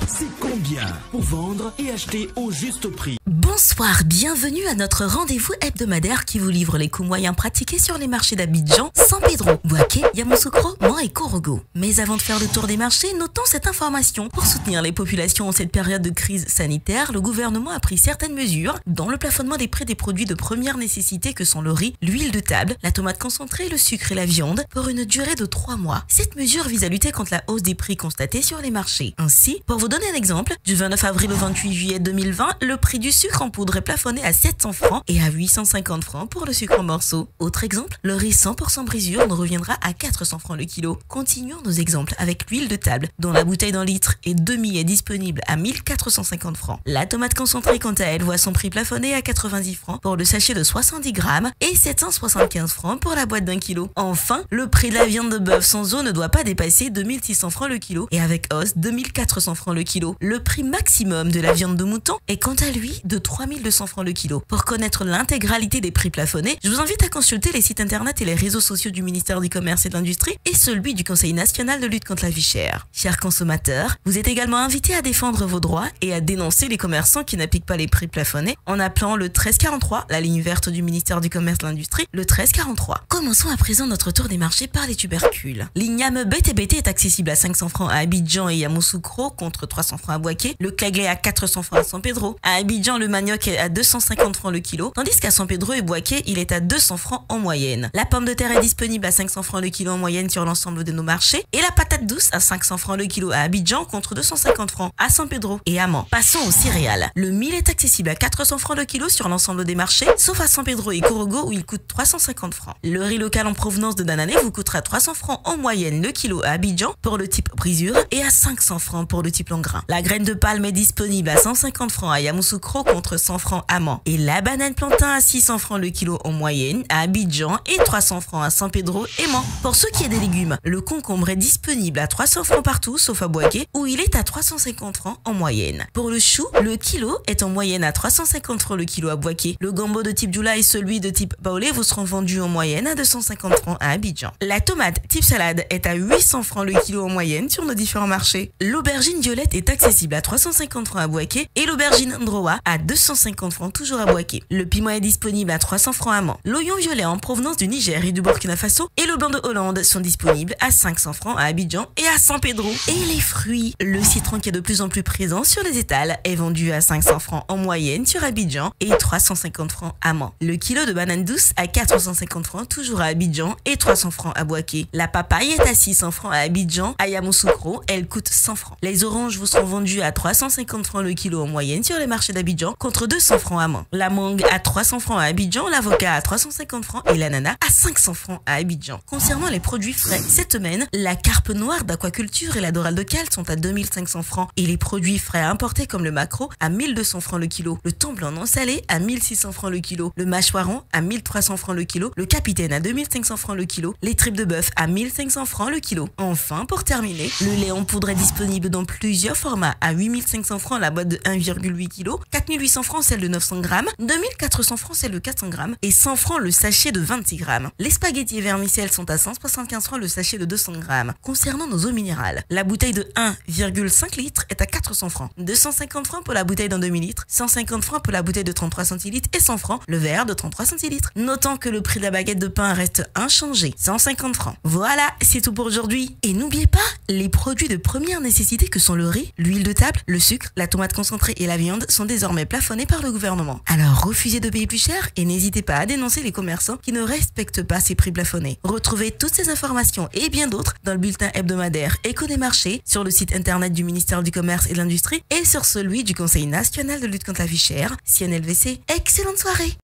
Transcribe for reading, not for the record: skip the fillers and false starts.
C'est combien pour vendre et acheter au juste prix? Bonsoir, bienvenue à notre rendez-vous hebdomadaire qui vous livre les coûts moyens pratiqués sur les marchés d'Abidjan, San Pedro, Bouaké, Yamoussoukro, Mans et Korogo. Mais avant de faire le tour des marchés, notons cette information. Pour soutenir les populations en cette période de crise sanitaire, le gouvernement a pris certaines mesures, dont le plafonnement des prix des produits de première nécessité que sont le riz, l'huile de table, la tomate concentrée, le sucre et la viande, pour une durée de 3 mois. Cette mesure vise à lutter contre la hausse des prix constatée sur les marchés. Ainsi, pour vous donner un exemple, du 29 avril au 28 juillet 2020, le prix du sucre en poudre est plafonné à 700 francs et à 850 francs pour le sucre en morceaux. Autre exemple, le riz 100% brisure nous reviendra à 400 francs le kilo. Continuons nos exemples avec l'huile de table, dont la bouteille d'un litre et demi est disponible à 1450 francs. La tomate concentrée, quant à elle, voit son prix plafonné à 90 francs pour le sachet de 70 grammes et 775 francs pour la boîte d'1 kilo. Enfin, le prix de la viande de bœuf sans eau ne doit pas dépasser 2600 francs le kilo et avec os 2400 francs le kilo. Le prix maximum de la viande de mouton est quant à lui de 3200 francs le kilo. Pour connaître l'intégralité des prix plafonnés, je vous invite à consulter les sites internet et les réseaux sociaux du ministère du Commerce et de l'Industrie et celui du Conseil national de lutte contre la vie chère. Chers consommateurs, vous êtes également invités à défendre vos droits et à dénoncer les commerçants qui n'appliquent pas les prix plafonnés en appelant le 1343, la ligne verte du ministère du Commerce et de l'Industrie, le 1343. Commençons à présent notre tour des marchés par les tubercules. L'igname BTBT est accessible à 500 francs à Abidjan et Yamoussoukro contre 300 francs à Bouaké, le claglé à 400 francs à San Pedro. À Abidjan, le manioc est à 250 francs le kilo, tandis qu'à San Pedro et Bouaké, il est à 200 francs en moyenne. La pomme de terre est disponible à 500 francs le kilo en moyenne sur l'ensemble de nos marchés et la patate douce à 500 francs le kilo à Abidjan contre 250 francs à San Pedro et à Mans. Passons aux céréales. Le mil est accessible à 400 francs le kilo sur l'ensemble des marchés, sauf à San Pedro et Korogo où il coûte 350 francs. Le riz local en provenance de Danané vous coûtera 300 francs en moyenne le kilo à Abidjan pour le type brisure et à 500 francs pour le type long grain. La graine de palme est disponible à 150 francs à Yamoussoukro contre 100 francs à Mans. Et la banane plantain à 600 francs le kilo en moyenne à Abidjan et 300 francs à San Pedro et Mans. Pour ce qui est des légumes, le concombre est disponible à 300 francs partout sauf à Bouaké où il est à 350 francs en moyenne. Pour le chou, le kilo est en moyenne à 350 francs le kilo à Bouaké. Le gombo de type Djoula et celui de type Baolé vous seront vendus en moyenne à 250 francs à Abidjan. La tomate type salade est à 800 francs le kilo en moyenne sur nos différents marchés. L'aubergine violette est accessible à 350 francs à Bouaké et l'aubergine Ndroa à 250 francs toujours à Bouaké. Le piment est disponible à 300 francs à Mans. L'oignon violet en provenance du Niger et du Burkina Faso et le blanc de Hollande sont disponibles à 500 francs à Abidjan et à San Pedro. Et les fruits, le citron qui est de plus en plus présent sur les étals est vendu à 500 francs en moyenne sur Abidjan et 350 francs à Mans. Le kilo de banane douce à 450 francs toujours à Abidjan et 300 francs à Bouaké. La papaye est à 600 francs à Abidjan, à Yamoussoukro, elle coûte 100 francs. Les oranges vous seront vendues à 350 francs le kilo en moyenne sur les marchés d'Abidjan contre 200 francs à Mans. La mangue à 300 francs à Abidjan, l'avocat à 350 francs et l'ananas à 500 francs à Abidjan. Concernant les produits frais, cette semaine, la carpe noire d'aquaculture et la dorale de cale sont à 2500 francs et les produits frais importés comme le maquereau à 1200 francs le kilo, le thon blanc non salé à 1600 francs le kilo, le mâchoiron à 1300 francs le kilo, le capitaine à 2500 francs le kilo, les tripes de bœuf à 1500 francs le kilo. Enfin, pour terminer, le lait en poudre est disponible dans plusieurs formats à 8500 francs la boîte de 1,8 kg, 4800 francs celle de 900 grammes, 2400 francs celle de 400 grammes et 100 francs le sachet de 26 grammes. Les spaghettis et vermicelles sont à 175 francs le sachet de 200 grammes. Concernant nos eaux minérales, la bouteille de 1,5 litres est à 400 francs, 250 francs pour la bouteille d'un demi-litre, 150 francs pour la bouteille de 33 centilitres et 100 francs le verre de 33 centilitres. Notons que le prix de la baguette de pain reste inchangé, 150 francs. Voilà, c'est tout pour aujourd'hui. Et n'oubliez pas, les produits de première nécessité que sont le riz, l'huile de table, le sucre, la tomate concentrée et la viande sont désormais plafonnés par le gouvernement. Alors refusez de payer plus cher et n'hésitez pas à dénoncer les commerçants qui ne respectent pas ces prix plafonnés. Retrouvez toutes ces informations et bien d'autres dans le bulletin hebdomadaire Éco des marchés, sur le site internet du ministère du Commerce et de l'Industrie et sur celui du Conseil national de lutte contre la vie chère, CNLVC. Excellente soirée!